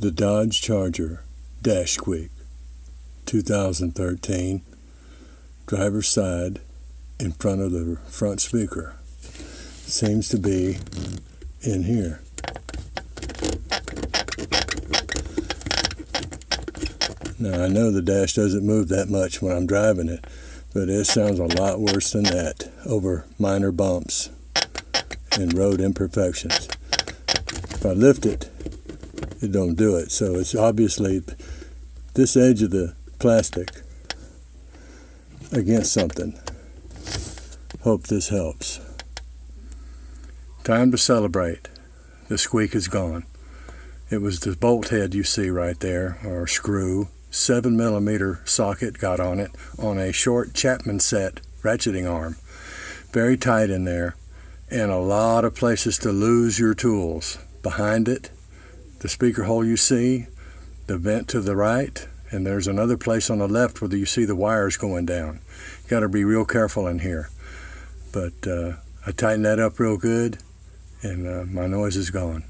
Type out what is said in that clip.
The Dodge Charger dash squeak, 2013, driver's side in front of the front speaker. Seems to be in here. Now I know the dash doesn't move that much when I'm driving it, but it sounds a lot worse than that over minor bumps and road imperfections. If I lift it, it don't do it. So it's obviously this edge of the plastic against something. Hope this helps. Time to celebrate. The squeak is gone. It was the bolt head you see right there, or screw. 7mm socket got on it on a short Chapman set ratcheting arm. Very tight in there, and a lot of places to lose your tools. Behind it, the speaker hole you see, the vent to the right, and there's another place on the left where you see the wires going down. You got to be real careful in here. But I tightened that up real good, and my noise is gone.